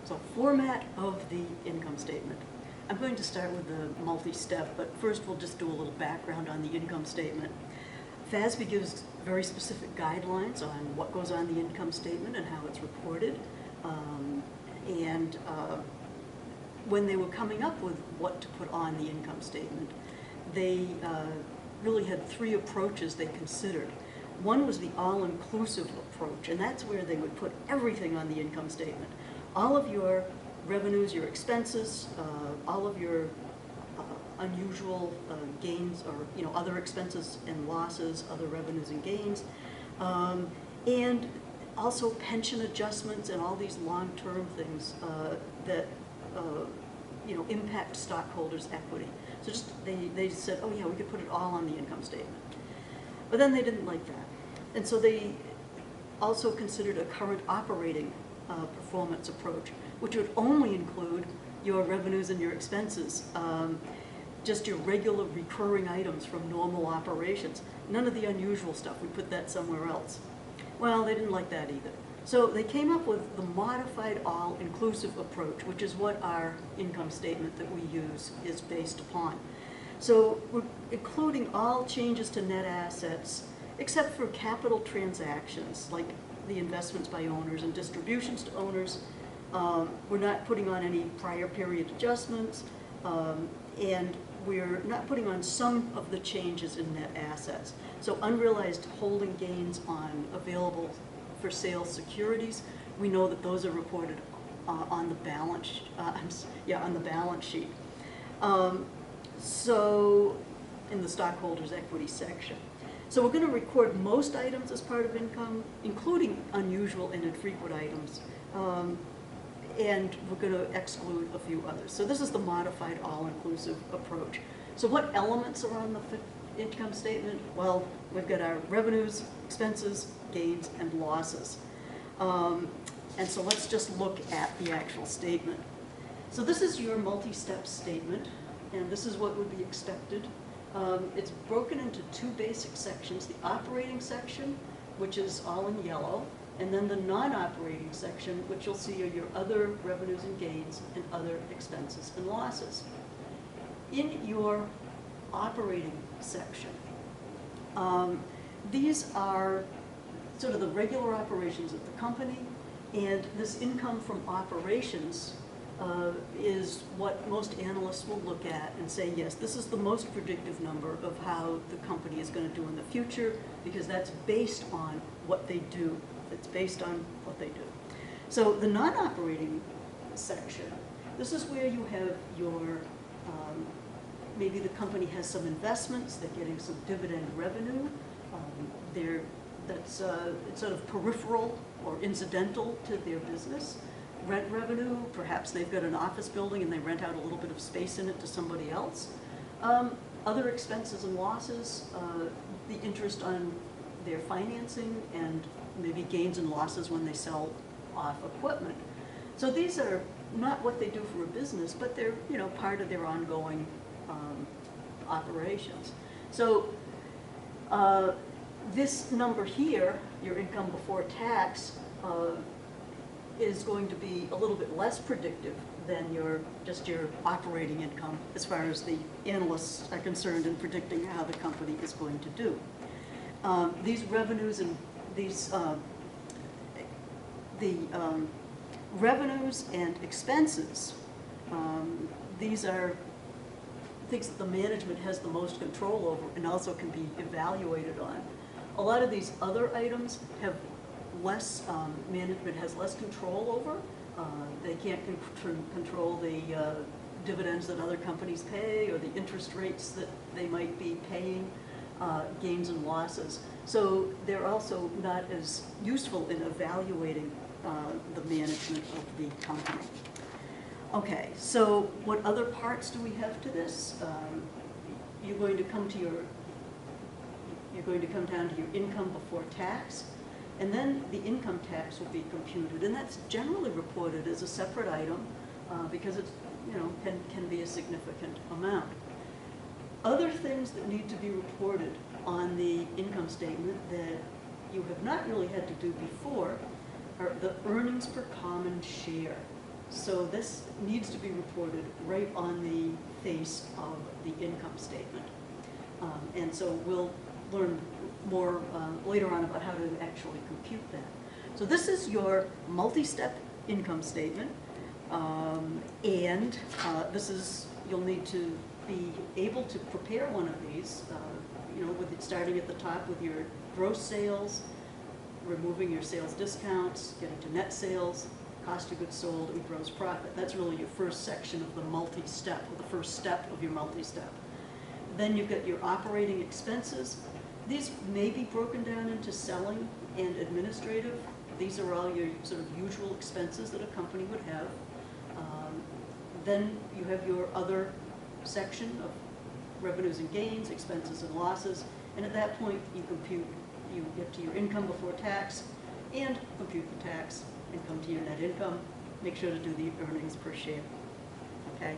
So format of the income statement. I'm going to start with the multi-step, but first we'll just do a little background on the income statement. FASB gives very specific guidelines on what goes on the income statement and how it's reported. When they were coming up with what to put on the income statement, they really had three approaches they considered. One was the all-inclusive approach, and that's where they would put everything on the income statement. All of your revenues, your expenses, all of your unusual gains or other expenses and losses, other revenues and gains, and also pension adjustments and all these long-term things that impact stockholders' equity. So they said, oh yeah, we could put it all on the income statement. But then they didn't like that. And so they also considered a current operating performance approach, which would only include your revenues and your expenses, just your regular recurring items from normal operations. None of the unusual stuff, we put that somewhere else. Well, they didn't like that either. So they came up with the modified all-inclusive approach, which is what our income statement that we use is based upon. So we're including all changes to net assets, except for capital transactions, like the investments by owners and distributions to owners. We're not putting on any prior period adjustments, and we're not putting on some of the changes in net assets. So unrealized holding gains on available for sale securities, we know that those are reported on the balance, on the balance sheet. So in the stockholders' equity section. So we're going to record most items as part of income, including unusual and infrequent items, and we're going to exclude a few others. So this is the modified all-inclusive approach. So what elements are on the income statement? Well, we've got our revenues, expenses, gains, and losses. And so let's just look at the actual statement. So this is your multi-step statement, and this is what would be expected. It's broken into two basic sections, the operating section, which is all in yellow, and then the non-operating section, which you'll see are your other revenues and gains and other expenses and losses. In your operating section, these are sort of the regular operations of the company, and this income from operations is what most analysts will look at and say, yes, this is the most predictive number of how the company is going to do in the future, because that's based on what they do. It's based on what they do. So the non-operating section, this is where you have your, maybe the company has some investments, they're getting some dividend revenue, it's sort of peripheral or incidental to their business. Rent revenue, perhaps they've got an office building and they rent out a little bit of space in it to somebody else. Other expenses and losses, the interest on their financing, and maybe gains and losses when they sell off equipment. So these are not what they do for a business, but they're part of their ongoing operations. So this number here, your income before tax, is going to be a little bit less predictive than just your operating income as far as the analysts are concerned in predicting how the company is going to do. These revenues and these revenues and expenses, these are things that the management has the most control over and also can be evaluated on. A lot of these other items have less, management has less control over. They can't control the dividends that other companies pay or the interest rates that they might be paying, gains and losses. So they're also not as useful in evaluating the management of the company. Okay, so what other parts do we have to this? You're going to come down to your income before tax, and then the income tax will be computed, and that's generally reported as a separate item because it's can be a significant amount. Other things that need to be reported on the income statement that you have not really had to do before are the earnings per common share. So this needs to be reported right on the face of the income statement. And so we'll learn more later on about how to actually compute that. So this is your multi-step income statement. And this is, you'll need to be able to prepare one of these, you know, with it starting at the top with your gross sales, removing your sales discounts, getting to net sales, cost of goods sold, and gross profit. That's really your first section of the multi-step, or the first step of your multi-step. Then you've got your operating expenses. These may be broken down into selling and administrative. These are all your sort of usual expenses that a company would have. Then you have your other section of revenues and gains, expenses and losses, and at that point you get to your income before tax and compute the tax and come to your net income. Make sure to do the earnings per share, okay?